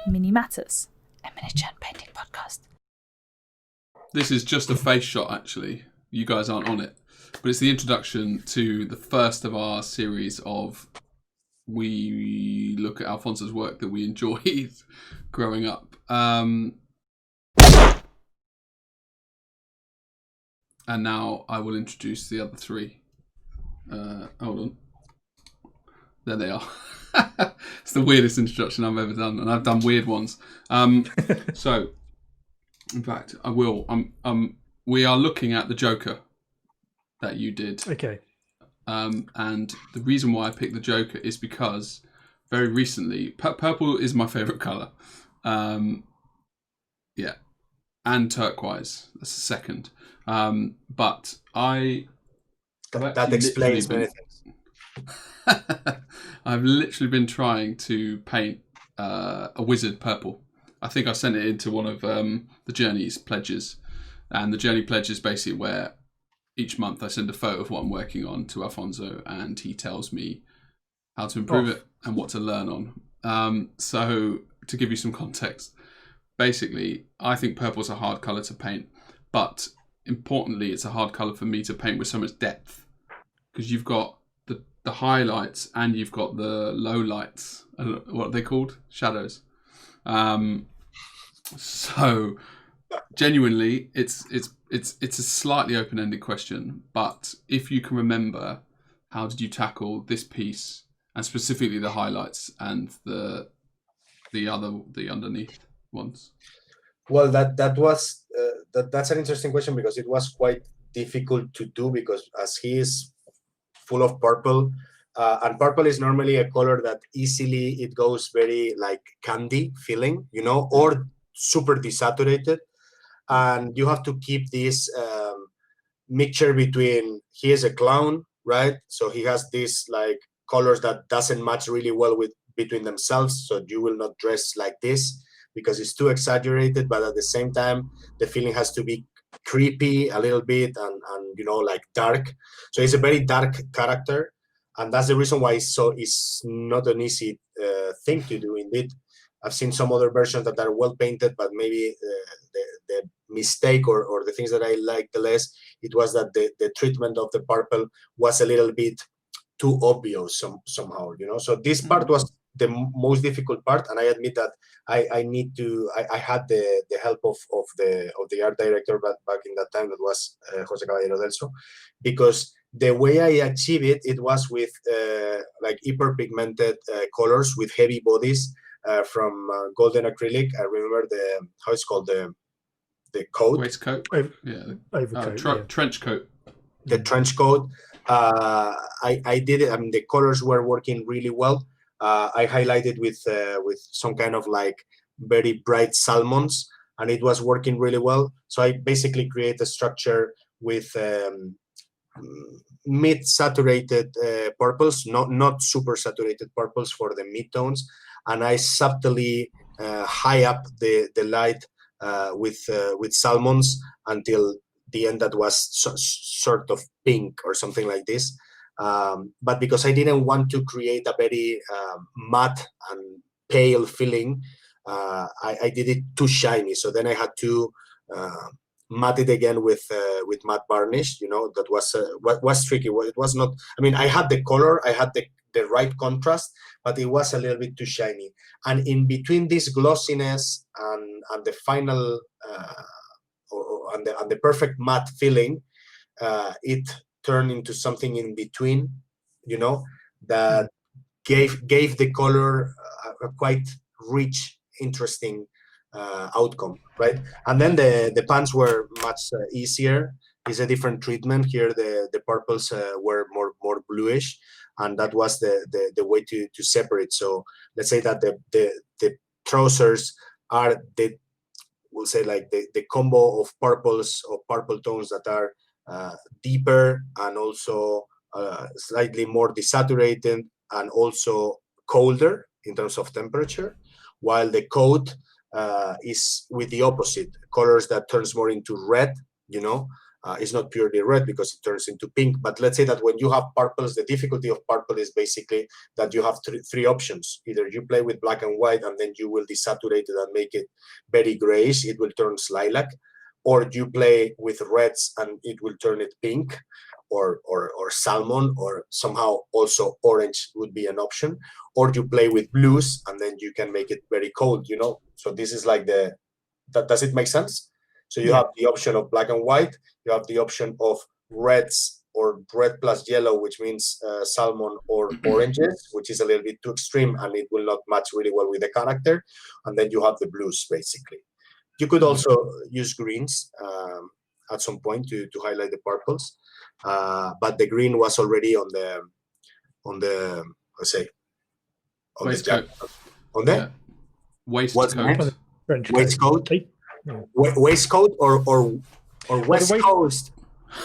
Mini Matters, a miniature painting podcast. This is just a face shot, actually. You guys aren't on it. But it's the introduction to the first of our series of we look at Alfonso's work that we enjoyed growing up. And now I will introduce the other three. Hold on. There they are. It's the weirdest introduction I've ever done, and I've done weird ones. So, in fact, I will. We are looking at the Joker that you did. Okay. And the reason why I picked the Joker is because very recently, purple is my favourite colour. Yeah, and turquoise. That's the second. But that explains many things. I've literally been trying to paint a wizard purple. I think I sent it into one of the Journey's pledges. And the Journey pledge is basically where each month I send a photo of what I'm working on to Alfonso, and he tells me how to improve it and what to learn on. So to give you some context, basically, I think purple's a hard colour to paint. But importantly, it's a hard colour for me to paint with so much depth. Because you've got the highlights and you've got the lowlights. I don't know what are they called? Shadows. So genuinely, it's a slightly open-ended question. But if you can remember, how did you tackle this piece and specifically the highlights and the underneath ones? Well, that's an interesting question because it was quite difficult to do because as he is full of purple, and purple is normally a color that easily it goes very like candy feeling, or super desaturated, and you have to keep this mixture between he is a clown, right? So he has these like colors that doesn't match really well between themselves, so you will not dress like this because it's too exaggerated, but at the same time the feeling has to be creepy a little bit and like dark. So it's a very dark character, and that's the reason why it's not an easy thing to do. Indeed, I've seen some other versions that are well painted, but maybe the mistake or the things that I liked the less, it was that the treatment of the purple was a little bit too obvious somehow, so this part was the most difficult part, and I admit that I had the help of the art director back in that time, that was Jose Caballero Delso, because the way I achieved it was with like hyperpigmented colors with heavy bodies from golden acrylic. I remember how it's called, the coat, waistcoat, Overcoat, trench coat. The trench coat. I did it. I mean, the colors were working really well. I highlighted with some kind of like very bright salmons, and it was working really well. So I basically create a structure with mid-saturated purples, not super saturated purples for the mid-tones, and I subtly high up the light with salmons until the end that was sort of pink or something like this. But because I didn't want to create a very matte and pale feeling, I did it too shiny. So then I had to matte it again with matte varnish. That was tricky. It was not. I mean, I had the color, I had the right contrast, but it was a little bit too shiny. And in between this glossiness and the final and the perfect matte feeling, it turned into something in between, that gave the color a quite rich, interesting outcome, right? And then the pants were much easier. It's a different treatment here. The purples were more bluish, and that was the way to separate. So let's say that the trousers are we'll say like the combo of purples or purple tones that are deeper and also slightly more desaturated and also colder in terms of temperature, while the coat is with the opposite colors that turns more into red, It's not purely red because it turns into pink. But let's say that when you have purples, the difficulty of purple is basically that you have three options. Either you play with black and white and then you will desaturate it and make it very grayish, it will turn lilac, or you play with reds and it will turn it pink, or salmon, or somehow also orange would be an option, or you play with blues and then you can make it very cold, you know. So this is like does it make sense? So you have the option of black and white, you have the option of reds or red plus yellow, which means salmon, or oranges, which is a little bit too extreme and it will not match really well with the character, and then you have the blues basically. You could also use greens at some point to highlight the purples, but the green was already on the let's say waistcoat. Waistcoat. Waistcoat or West Coast.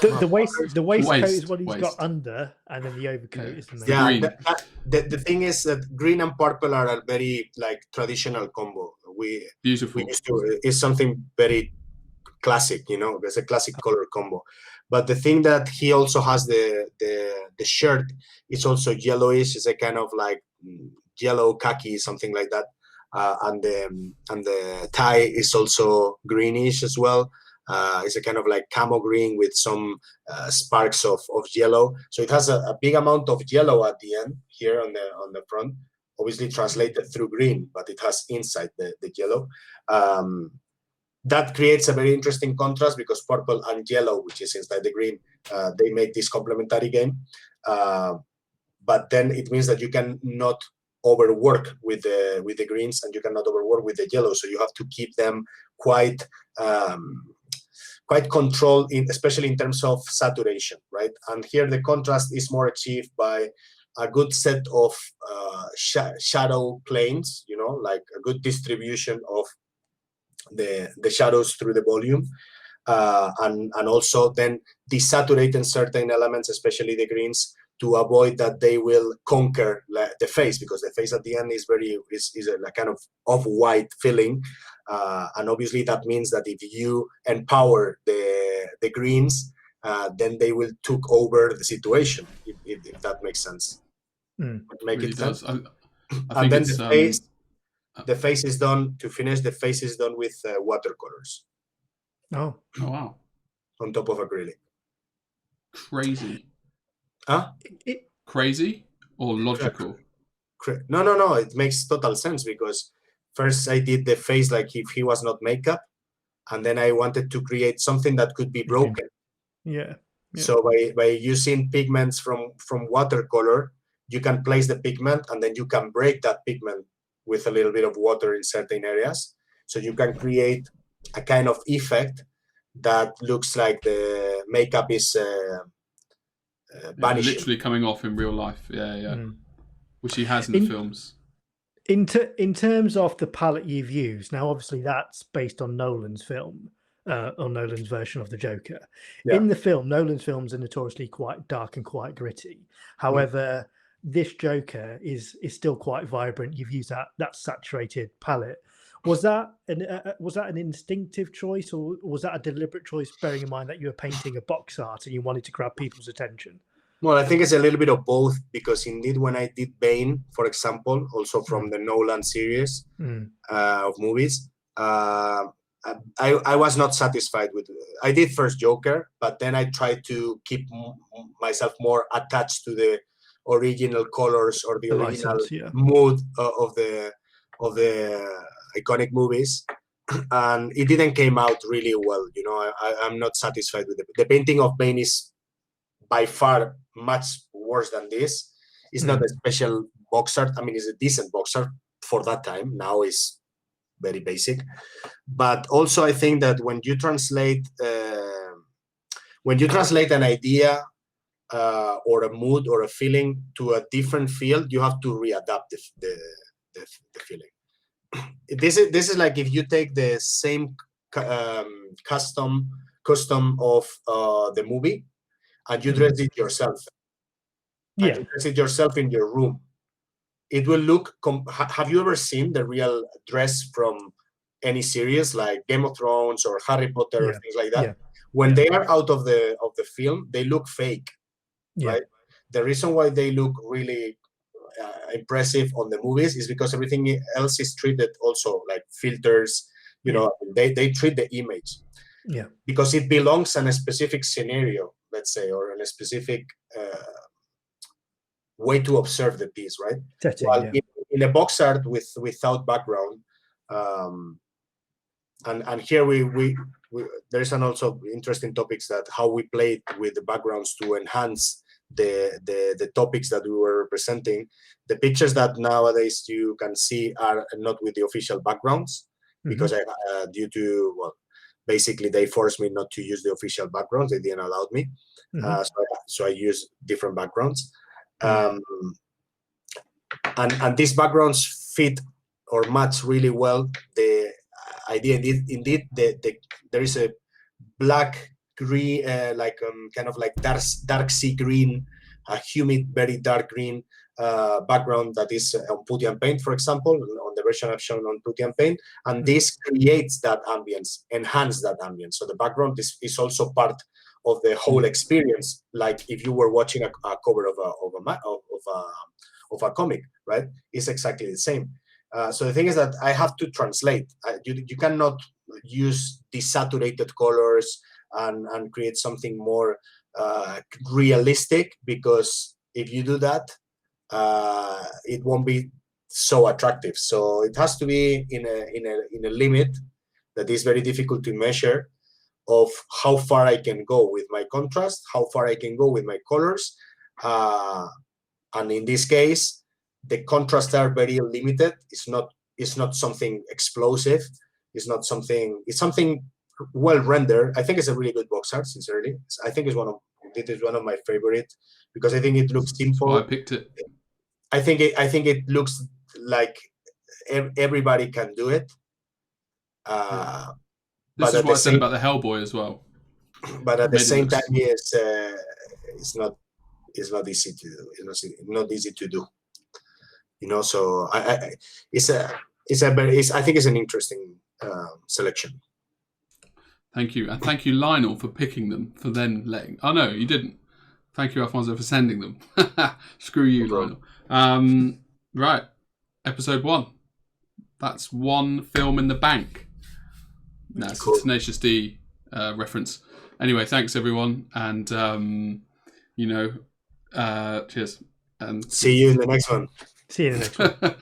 The waistcoat is what he's got under, and then the overcoat is the main. The thing is that green and purple are a very like traditional combo. Beautiful. It's something very classic, you know. There's a classic color combo. But the thing that he also has the shirt is also yellowish. It's a kind of like yellow khaki, something like that. And the tie is also greenish as well. It's a kind of like camo green with some sparks of yellow. So it has a big amount of yellow at the end here on the front, obviously translated through green, but it has inside the yellow. That creates a very interesting contrast because purple and yellow, which is inside the green, they make this complementary game. But then it means that you can not overwork with the greens and you cannot overwork with the yellow. So you have to keep them quite controlled, especially in terms of saturation, right? And here the contrast is more achieved by a good set of shadow planes, you know, like a good distribution of the shadows through the volume, and also then desaturating certain elements, especially the greens, to avoid that they will conquer the face, because the face at the end is a kind of off-white feeling, and obviously that means that if you empower the greens, then they will take over the situation, if that makes sense. Make it sense. I and then the face is done. To finish, the face is done with watercolors. Oh wow! On top of acrylic. Crazy. Huh? Crazy or logical? No. It makes total sense because first I did the face like if he was not makeup, and then I wanted to create something that could be broken. Yeah. So by using pigments from watercolor, you can place the pigment and then you can break that pigment with a little bit of water in certain areas. So you can create a kind of effect that looks like the makeup is vanishing. Literally coming off in real life. Which he has in the films. In terms of the palette you've used, now obviously that's based on Nolan's film, on Nolan's version of the Joker. In the film, Nolan's films are notoriously quite dark and quite gritty. However, this Joker is still quite vibrant. You've used that saturated palette. Was that an instinctive choice, or was that a deliberate choice, bearing in mind that you were painting a box art and you wanted to grab people's attention? Well, I think it's a little bit of both, because indeed when I did Bane, for example, also from the Nolan series of movies, I was not satisfied with. I did first Joker, but then I tried to keep myself more attached to the original colors or the original mood of the iconic movies, and it didn't came out really well. You know, I'm not satisfied with the painting of Bane is by far much worse than this. It's not a special box art. I mean, it's a decent box art for that time. Now it's very basic. But also I think that when you translate an idea or a mood or a feeling to a different field, you have to readapt the feeling. This is like if you take the same custom of the movie and you dress it yourself. And you dress it yourself in your room. It will look. Have you ever seen the real dress from any series like Game of Thrones or Harry Potter or things like that? When they are out of the film, they look fake, right? The reason why they look really impressive on the movies is because everything else is treated also like filters. You know, they treat the image, because it belongs in a specific scenario, let's say, or in a specific way to observe the piece, right? While in a box art without background, and here we there's an also interesting topics that how we played with the backgrounds to enhance the topics that we were representing. The pictures that nowadays you can see are not with the official backgrounds, because due to, basically they forced me not to use the official backgrounds. They didn't allow me, so I use different backgrounds, and these backgrounds fit or match really well the idea. Indeed, there is a black green, kind of like dark sea green, a humid, very dark green background that is on Putty and Paint, for example, on the version I've shown on Putty and Paint, and this creates that ambience, enhance that ambience. So the background is also part of the whole experience, like if you were watching a cover of a comic, right? It's exactly the same. So the thing is that I have to translate. You cannot use desaturated colors and create something more realistic, because if you do that, it won't be so attractive. So it has to be in a limit that is very difficult to measure, of how far I can go with my contrast, how far I can go with my colors, and in this case, the contrasts are very limited. It's not something explosive. It's something well rendered. I think it's a really good box art. Sincerely, I think it is one of my favorite, because I think it looks simple. I picked it. I think it looks like everybody can do it. This is what I said about the Hellboy as well. But at the same time, it's not easy to do. It's not easy to do. You know, so I think it's an interesting selection. Thank you, and thank you, Lionel, for picking them. For then letting. Oh no, you didn't. Thank you, Alfonso, for sending them. Screw you, Lionel. Right, episode 1. That's one film in the bank. That's a Tenacious D reference. Anyway, thanks everyone, and cheers. And see you in the next one. See you in the next one.